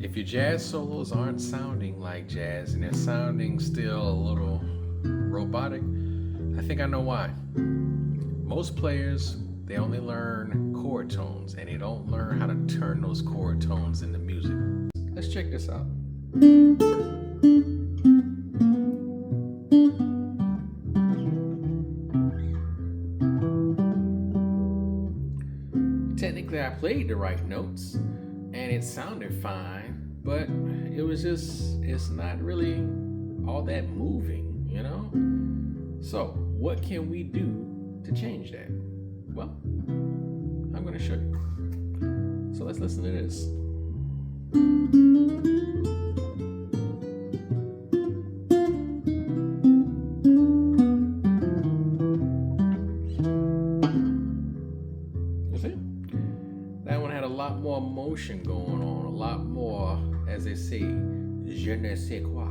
If your jazz solos aren't sounding like jazz and they're sounding still a little robotic, I think I know why. Most players, they only learn chord tones and they don't learn how to turn those chord tones into music. Let's check this out. Technically, I played the right notes and it sounded fine, but it's not really all that moving, you know? So, what can we do to change that? Well, I'm going to show you. So, let's listen to this. You see? That one had a lot more motion going on, a lot more, as they say, je ne sais quoi.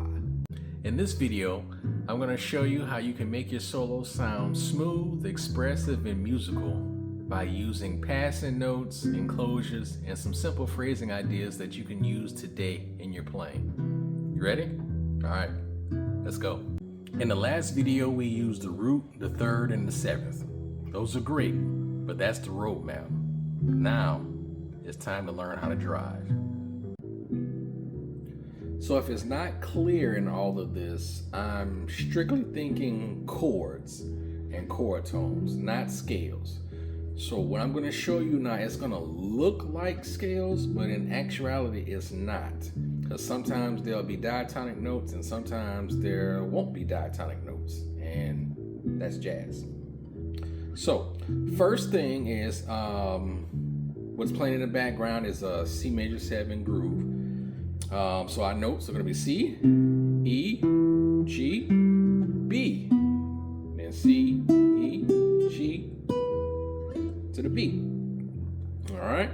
In this video, I'm going to show you how you can make your solo sound smooth, expressive, and musical by using passing notes, enclosures, and some simple phrasing ideas that you can use today in your playing. You ready? All right, let's go. In the last video, we used the root, the third, and the seventh. Those are great, but that's the roadmap. Now, it's time to learn how to drive. So if it's not clear in all of this, I'm strictly thinking chords and chord tones, not scales. So what I'm going to show you now, it's going to look like scales, but in actuality it's not. Because sometimes there'll be diatonic notes and sometimes there won't be diatonic notes. And that's jazz. So first thing is, what's playing in the background is a C major 7 groove. So our notes are going to be C, E, G, B, then C, E, G to the B. All right.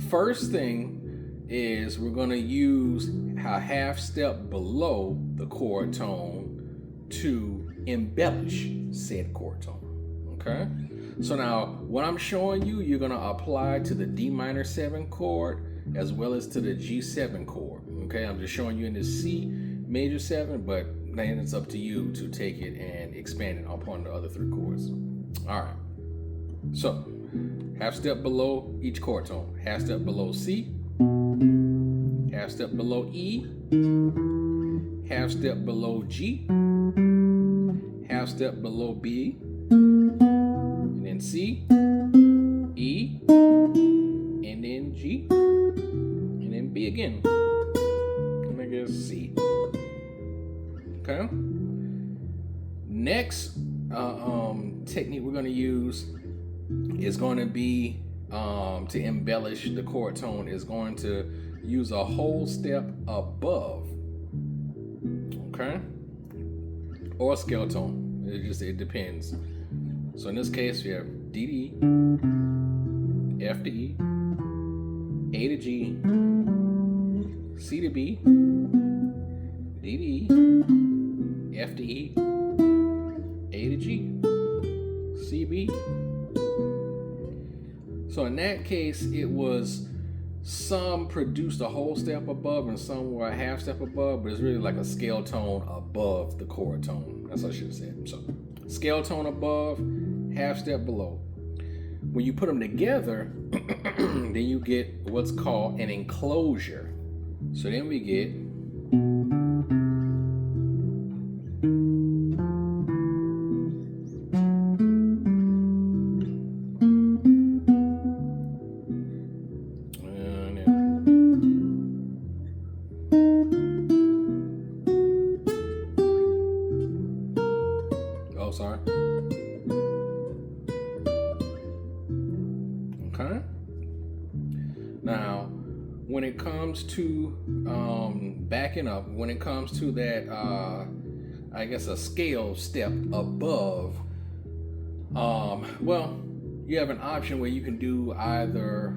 First thing is we're going to use a half step below the chord tone to embellish said chord tone. Okay. So now what I'm showing you, you're going to apply to the D minor 7 chord as well as to the G7 chord. Okay, I'm just showing you in the C major 7, but then it's up to you to take it and expand it upon the other 3 chords. All right, so half step below each chord tone. Half step below C, half step below E, half step below G, half step below B, and then C, E, and then G, and then B again. And I guess C. Okay. Next technique we're going to use is going to be to embellish the chord tone, is going to use a whole step above. Okay. Or a scale tone. It depends. So in this case, we have D to E, F to E, A to G, C to B, D to E, F to E, A to G, C, B. So in that case, it was some produced a whole step above and some were a half step above, but it's really like a scale tone above the chord tone. That's what I should have said. So scale tone above, half step below. When you put them together, then you get what's called an enclosure. So then we get sorry. Okay. Now, when it comes to backing up, when it comes to that, I guess a scale step above, well, you have an option where you can do either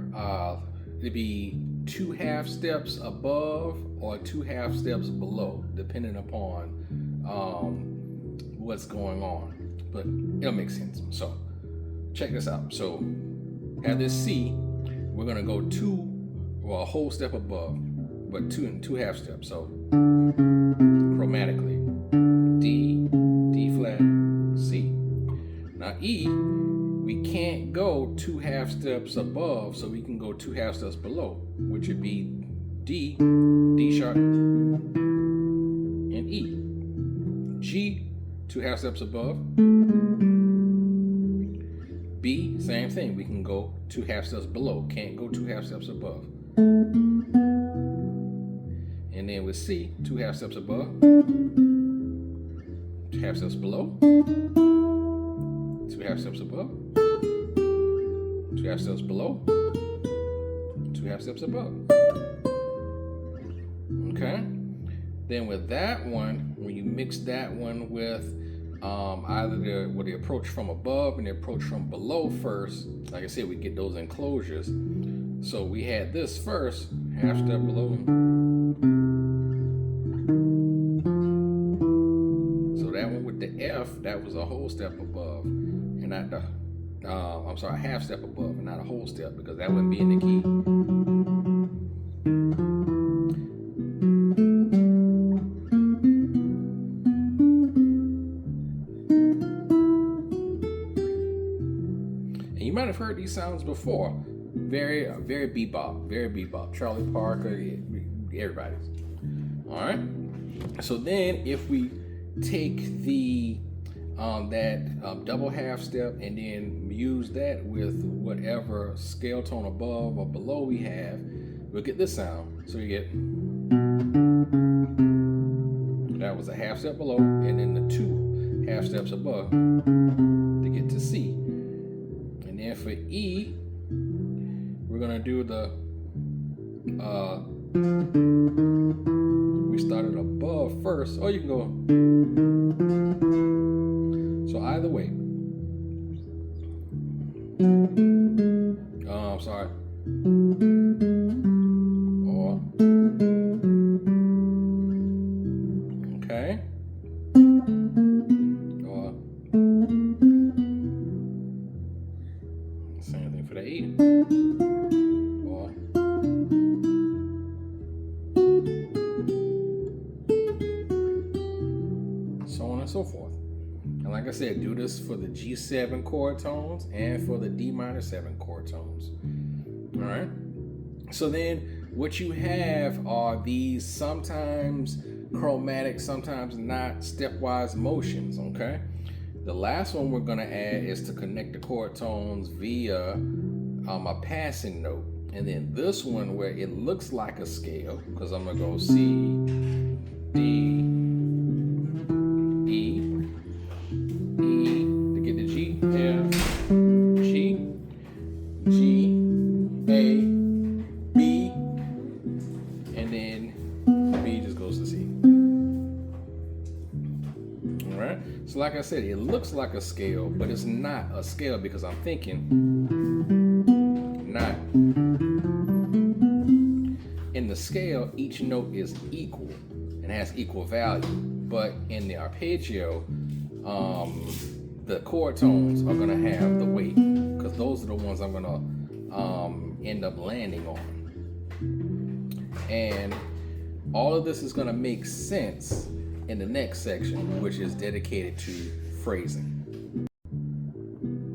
it'd be 2 half steps above or 2 half steps below, depending upon what's going on, but it'll make sense. So check this out. So at this C, we're gonna go 2 or a whole step above, but two half steps. So chromatically, D, D flat, C. Now E, we can't go 2 half steps above, so we can go 2 half steps below, which would be D, D sharp, and E. G, 2 half steps above. B, same thing. We can go 2 half steps below. Can't go 2 half steps above. And then with C, 2 half steps above, 2 half steps below, 2 half steps above, 2 half steps below, 2 half steps above. Okay? Then with that one, when you mix that one with either the approach from above and the approach from below first, like I said, we get those enclosures. So we had this first, half step below. So that one with the F, that was a whole step above, and not the, I'm sorry, half step above and not a whole step, because that wouldn't be in the key. You might have heard these sounds before. Very bebop. Charlie Parker, everybody. All right. So then, if we take the that double half step and then use that with whatever scale tone above or below we have, we'll get this sound. So you get, that was a half step below, and then the 2 half steps above to get to C. And then for E, we're gonna do the, we started above first, or you can go, so either way, I'm sorry, or, okay, or, same thing for the E. Or, so on and so forth. And like I said, do this for the G7 chord tones and for the D minor 7 chord tones. All right. So then what you have are these sometimes chromatic, sometimes not stepwise motions. Okay. The last one we're going to add is to connect the chord tones via a passing note. And then this one where it looks like a scale, because I'm going to go C, D, E, E to get the G, F, G, G, A, B, and then B just goes to C. All right. So like I said, it looks like a scale, but it's not a scale because I'm thinking not. In the scale, each note is equal and has equal value, but in the arpeggio, the chord tones are gonna have the weight, because those are the ones I'm gonna end up landing on. And all of this is gonna make sense in the next section, which is dedicated to phrasing.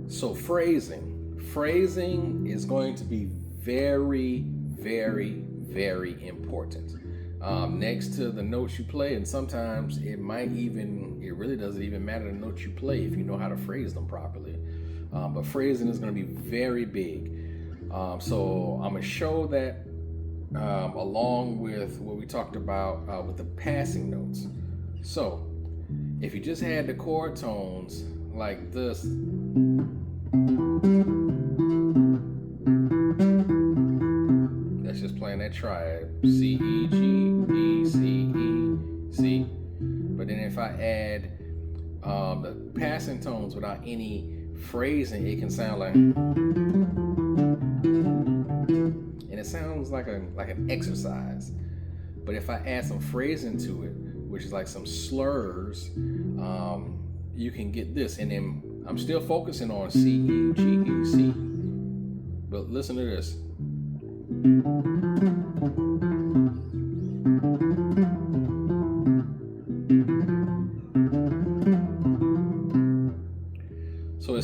So phrasing is going to be very, very, very important. Next to the notes you play, and sometimes it really doesn't even matter the notes you play if you know how to phrase them properly. But phrasing is going to be very big. So I'm going to show that along with what we talked about with the passing notes. So if you just had the chord tones like this, that's just playing that triad, C, E, G, E, C, E, C. But then if I add the passing tones without any phrasing, it can sound like, and it sounds like an exercise. But if I add some phrasing to it, which is like some slurs, you can get this. And then I'm still focusing on C, E, G, E, C. But listen to this.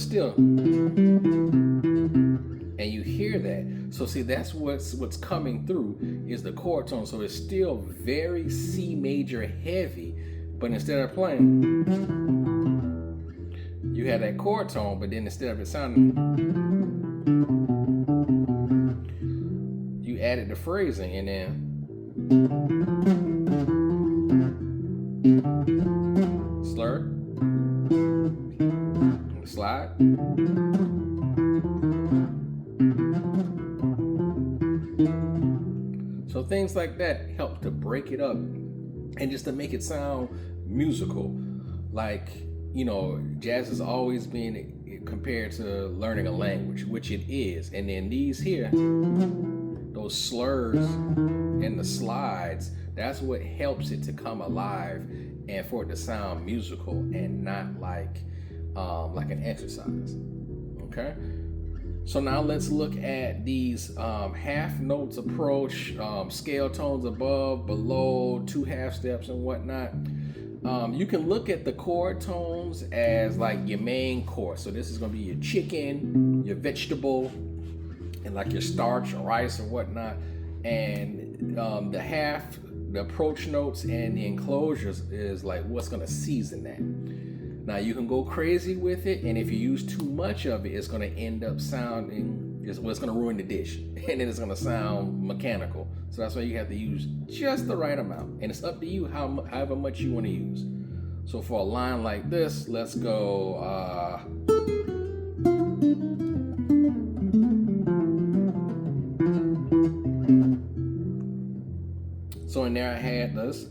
it's still, and you hear that. So see, that's what's coming through is the chord tone. So it's still very C major heavy, but instead of playing, you have that chord tone, but then instead of it sounding, you added the phrasing, and then slur, slide. So things like that help to break it up and just to make it sound musical. Like, you know, jazz has always been compared to learning a language, which it is. And then these here, those slurs and the slides, that's what helps it to come alive and for it to sound musical and not like an exercise. Okay? So now let's look at these half notes approach, scale tones above, below, 2 half steps and whatnot. You can look at the chord tones as like your main course. So this is going to be your chicken, your vegetable, and like your starch or rice or whatnot. And the approach notes and the enclosures is like what's going to season that. Now you can go crazy with it, and if you use too much of it, it's going to end up sounding, it's going to ruin the dish, and then it's going to sound mechanical. So that's why you have to use just the right amount, and it's up to you however much you want to use. So for a line like this, let's go. So in there I had this.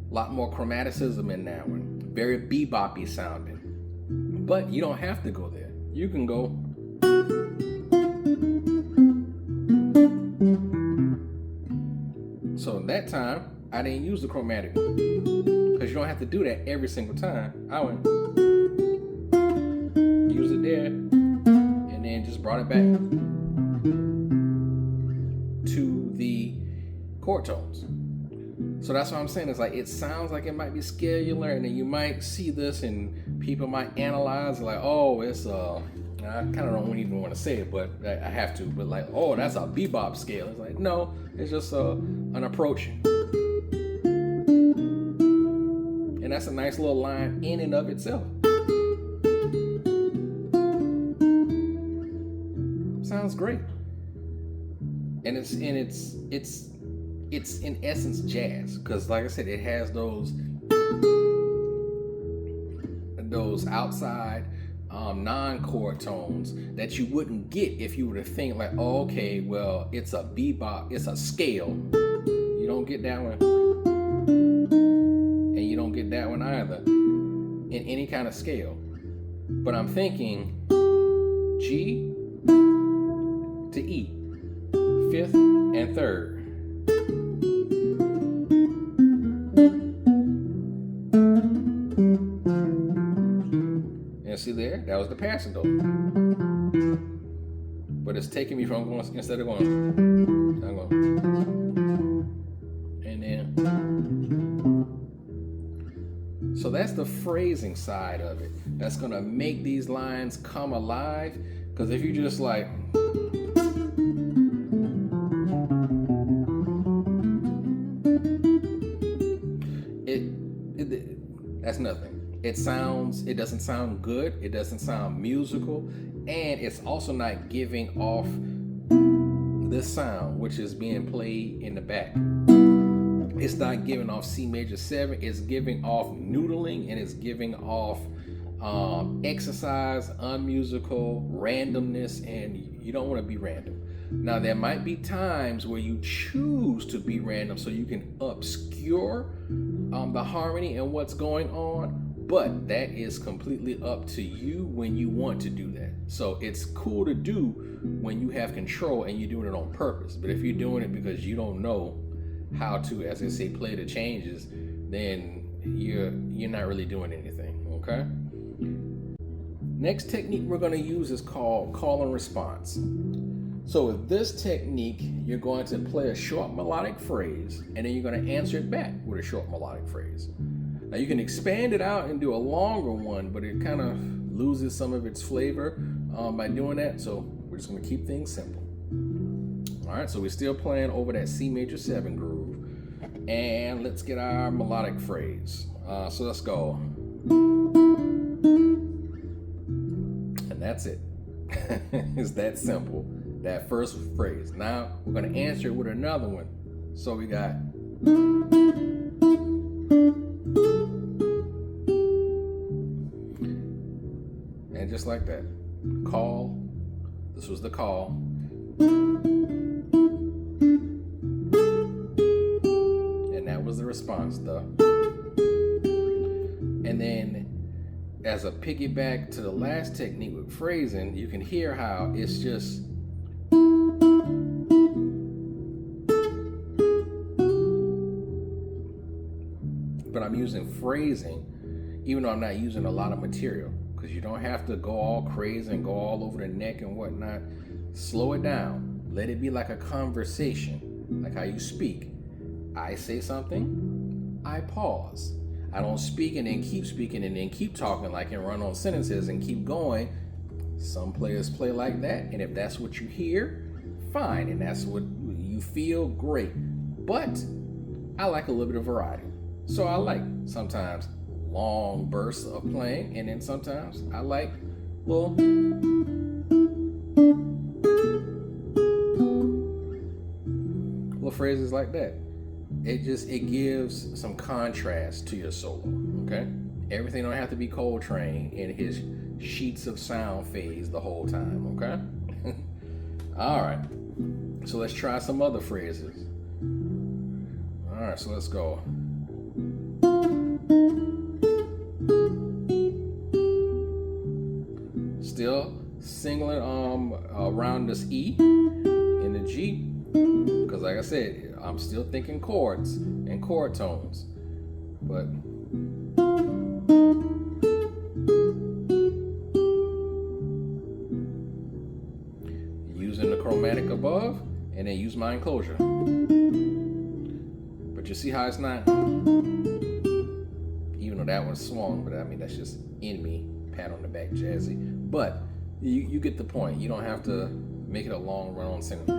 A lot more chromaticism in that one. Very bebop-y sounding. But you don't have to go there. You can go. So that time, I didn't use the chromatic because you don't have to do that every single time. I went, use it there, and then just brought it back to the chord tones. So that's what I'm saying. It's like it sounds like it might be scalar, and then you might see this, and people might analyze it like, oh, it's I kind of don't even want to say it, but I have to. But like, oh, that's a bebop scale. It's like, no, it's just an approach, and that's a nice little line in and of itself. Sounds great, and it's in essence jazz, because like I said, it has those outside non-chord tones that you wouldn't get if you were to think like, oh, okay, well, it's a bebop, it's a scale. You don't get that one, and you don't get that one either in any kind of scale. But I'm thinking G to E, 5th and 3rd. And see there, that was the passing tone. But it's taking me from going, instead of going, I'm going, and then. So that's the phrasing side of it. That's gonna make these lines come alive. Because if you just like, that's nothing. It doesn't sound good, it doesn't sound musical, and it's also not giving off this sound, which is being played in the back. It's not giving off C major 7, it's giving off noodling, and it's giving off exercise, unmusical, randomness, and you don't want to be random. Now, there might be times where you choose to be random so you can obscure the harmony and what's going on, but that is completely up to you when you want to do that. So it's cool to do when you have control and you're doing it on purpose. But if you're doing it because you don't know how to, as they say, play the changes, then you're not really doing anything, okay? Next technique we're going to use is called call and response. So with this technique, you're going to play a short melodic phrase, and then you're going to answer it back with a short melodic phrase. Now you can expand it out and do a longer one, but it kind of loses some of its flavor by doing that. So we're just going to keep things simple. All right, so we're still playing over that C major 7 groove, and let's get our melodic phrase. So let's go. And that's it. It's that simple. That first phrase. Now we're going to answer it with another one. So we got. And just like that. Call. This was the call. And that was the response, the. And then as a piggyback to the last technique with phrasing, you can hear how it's just. But I'm using phrasing, even though I'm not using a lot of material, because you don't have to go all crazy and go all over the neck and whatnot. Slow it down. Let it be like a conversation, like how you speak. I say something, I pause. I don't speak and then keep speaking and then keep talking like in run-on sentences and keep going. Some players play like that, and if that's what you hear, fine, and that's what you feel, great. But I like a little bit of variety. So I like sometimes long bursts of playing, and then sometimes I like little phrases like that. It gives some contrast to your solo, okay? Everything don't have to be Coltrane in his sheets of sound phase the whole time, okay? All right, so let's try some other phrases. All right, so let's go. Still singling around this E and the G, because like I said, I'm still thinking chords and chord tones, but using the chromatic above and then use my enclosure. But you see how it's not, even though that one swung, but I mean, that's just in me, pat on the back, jazzy. But you get the point. You don't have to make it a long run-on sentence.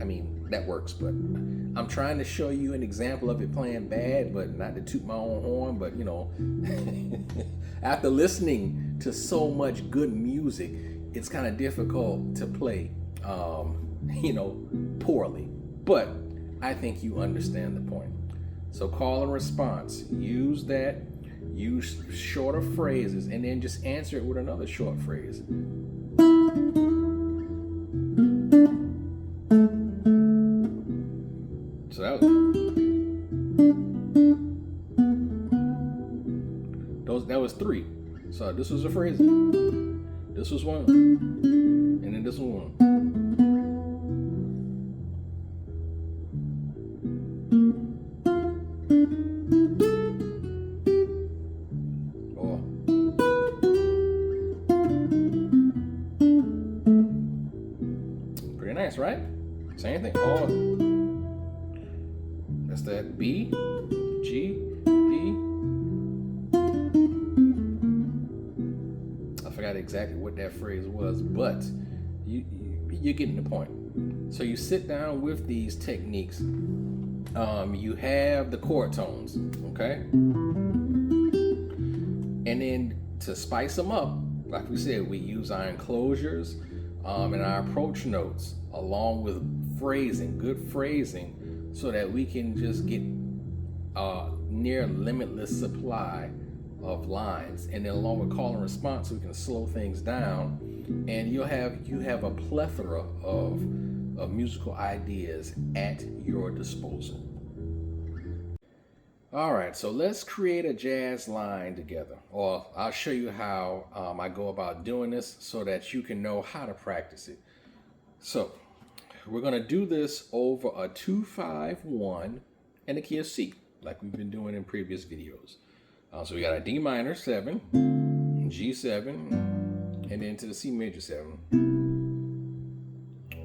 I mean, that works, but I'm trying to show you an example of it playing bad, but not to toot my own horn, but you know, after listening to so much good music, it's kind of difficult to play, poorly. But I think you understand the point. So call and response, use that, use shorter phrases, and then just answer it with another short phrase. So that was 3. So this was a phrase. This was 1. And then this was 1. Pretty nice, right? Same thing. Oh, that's that B, G, E. I forgot exactly what that phrase was, but you're getting the point. So you sit down with these techniques. You have the chord tones, okay? And then to spice them up, like we said, we use our enclosures and our approach notes along with phrasing, good phrasing, so that we can just get a near limitless supply of lines. And then along with call and response, we can slow things down, and you have a plethora of musical ideas at your disposal. All right, so let's create a jazz line together, or I'll show you how I go about doing this so that you can know how to practice it. So we're going to do this over a 2-5-1 and a key of C. like we've been doing in previous videos. So we got a D minor 7, G7, and then to the C major 7.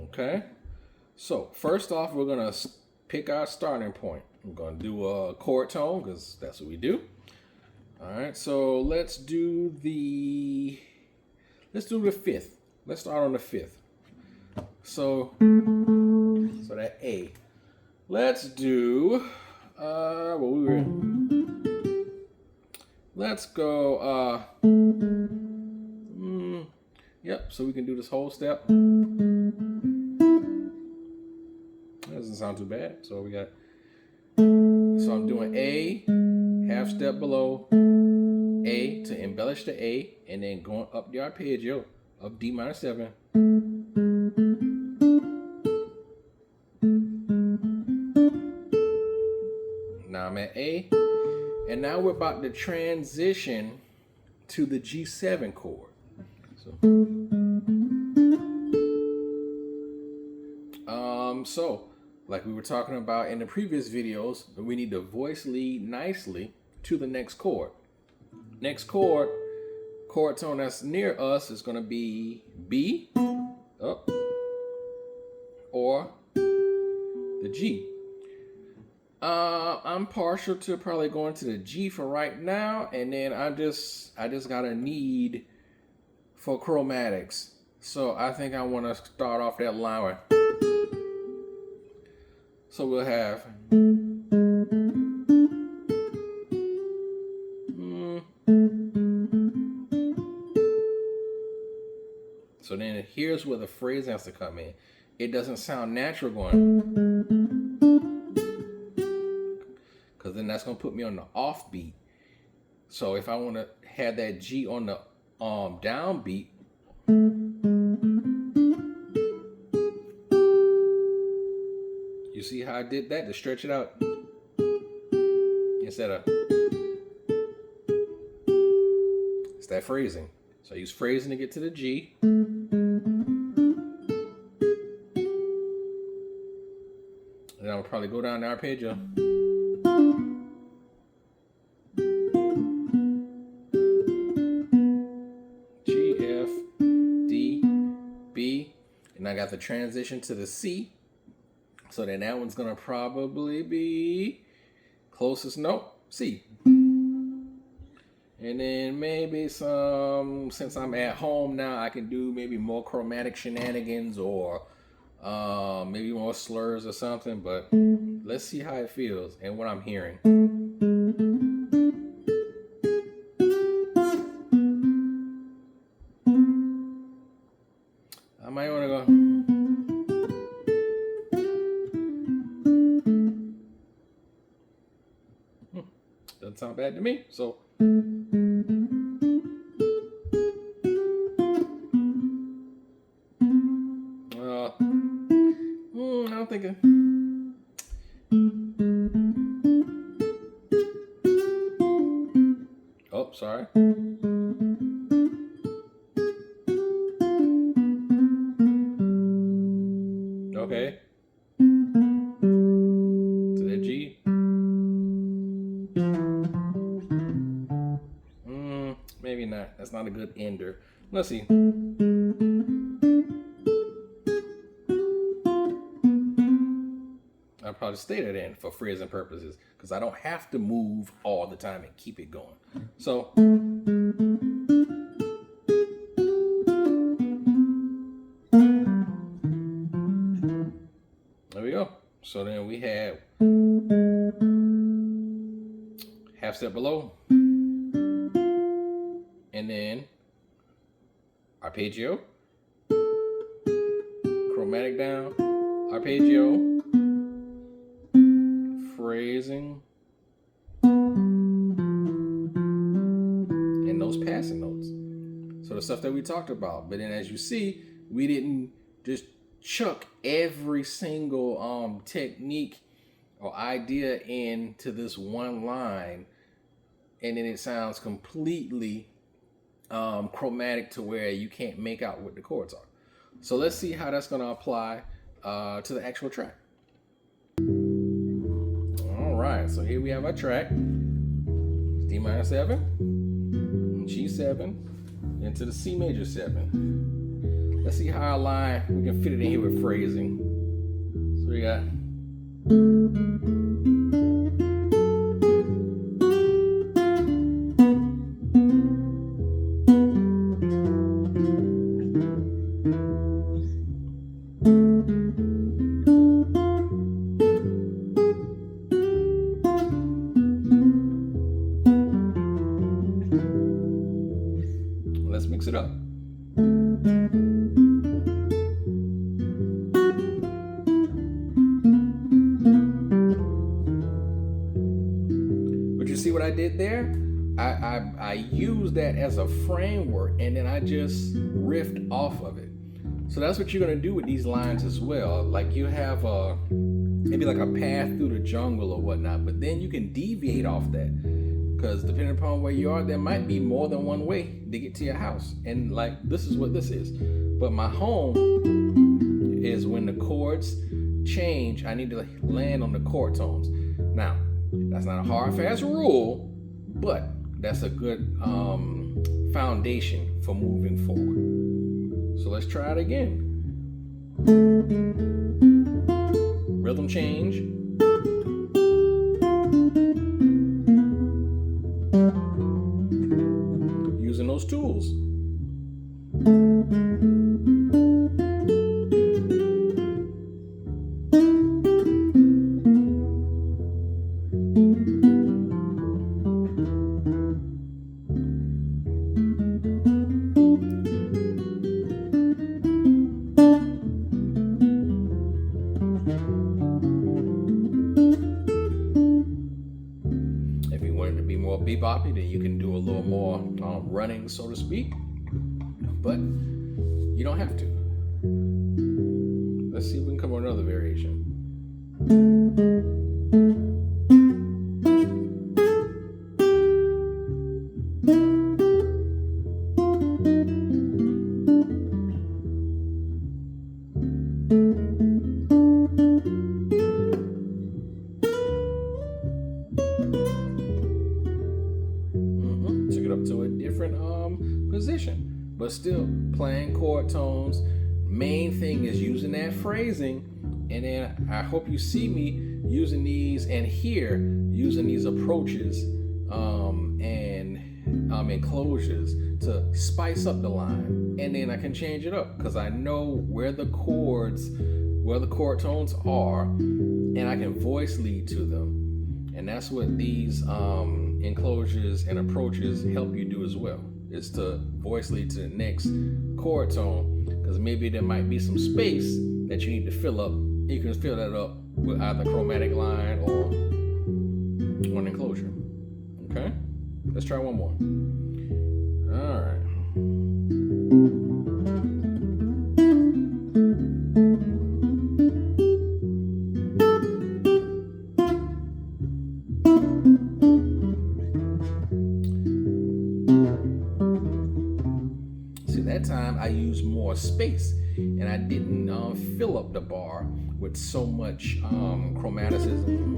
Okay. So first off, we're gonna pick our starting point. We're gonna do a chord tone because that's what we do. All right. So let's do the 5th. Let's start on the 5th. So that A. Let's do let's go yep, so we can do this whole step. That doesn't sound too bad. So I'm doing A, half step below A to embellish the A, and then going up the arpeggio of D minor 7. Now I'm at A, and now we're about to transition to the G7 chord. So like we were talking about in the previous videos, we need to voice lead nicely to the next chord. Next chord tone that's near us is going to be B, up, or the G. I'm partial to probably going to the G for right now, and then I just got a need for chromatics. So I think I want to start off that line. So we'll have so then here's where the phrase has to come in. It doesn't sound natural going, because then that's gonna put me on the off beat. So if I want to have that G on the downbeat, you see how I did that to stretch it out instead of, it's that phrasing. So I use phrasing to get to the G. And I'll probably go down the arpeggio. G, F, D, B, and I got the transition to the C. So then that one's gonna probably be closest note, C. And then maybe since I'm at home now, I can do maybe more chromatic shenanigans or maybe more slurs or something, but let's see how it feels and what I'm hearing. I might want to go. Doesn't sound bad to me. So I don't think oh, sorry. Okay. To the G. Maybe not. That's not a good ender. Let's see. I'll probably stay that in for phrasing purposes because I don't have to move all the time and keep it going. So there we go. So then we have half step below, and then arpeggio, chromatic down, arpeggio, phrasing, and those passing notes. So the stuff that we talked about. But then as you see, we didn't just chuck every single technique or idea into this one line, and then it sounds completely chromatic to where you can't make out what the chords are. So let's see how that's going to apply to the actual track. All right, so here we have our track. D minor 7, G7, into the C major 7. Let's see how our line, we can fit it in here with phrasing. So we got let's mix it up. But you see what I did there? I used that as a framework, and then I just riffed off of it. So that's what you're gonna do with these lines as well. Like you have maybe like a path through the jungle or whatnot, but then you can deviate off that. Because depending upon where you are, there might be more than one way to get to your house. And like, this is what this is. But my home is when the chords change, I need to land on the chord tones. Now, that's not a hard, fast rule, but that's a good foundation for moving forward. So let's try it again. Rhythm change. Using those tools. If you wanted to be more beboppy, then you can do a little more running, so to speak, but you don't have to. Let's see if we can come up with another variation. Took it up to a different position, but still playing chord tones. Main thing is using that phrasing, and then I hope you see me using these and here using these approaches and enclosures to spice up the line, and then I can change it up because I know where the chord tones are, and I can voice lead to them. And that's what these enclosures and approaches help you do as well, is to voice lead to the next chord tone, because maybe there might be some space that you need to fill up. You can fill that up with either chromatic line or one enclosure. Okay, let's try one more. All right. See, that time I used more space, and I didn't fill up the bar with so much chromaticism.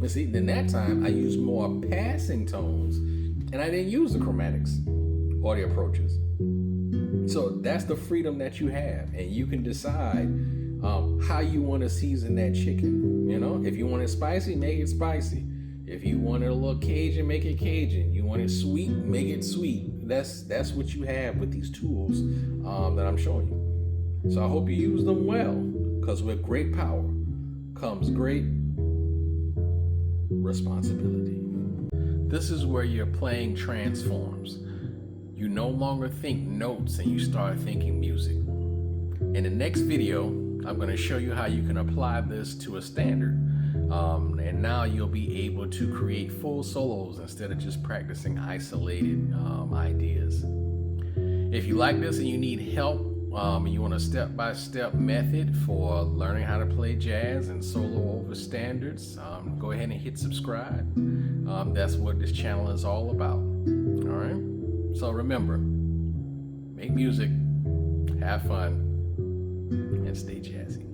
But see, then that time I used more passing tones, and I didn't use the chromatics or the approaches. So that's the freedom that you have, and you can decide how you want to season that chicken. You know, if you want it spicy, make it spicy. If you want it a little Cajun, make it Cajun. You want it sweet, make it sweet. That's what you have with these tools that I'm showing you. So I hope you use them well, because with great power comes great responsibility. This is where your playing transforms. You no longer think notes and you start thinking music. In the next video, I'm going to show you how you can apply this to a standard. And now you'll be able to create full solos instead of just practicing isolated ideas. If you like this and you need help, and you want a step-by-step method for learning how to play jazz and solo over standards, go ahead and hit subscribe. That's what this channel is all about. All right? So remember, make music, have fun, and stay jazzy.